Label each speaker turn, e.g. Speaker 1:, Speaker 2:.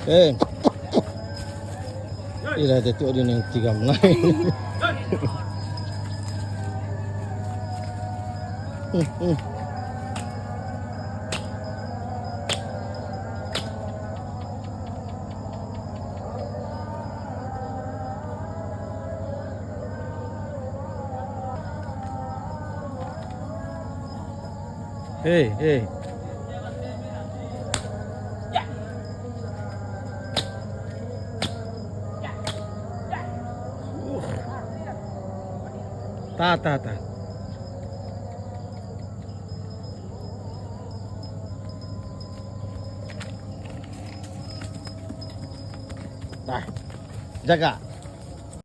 Speaker 1: Eh, ira dito din yung tigam na. Hey, hey. Ta. Ta. Jaga.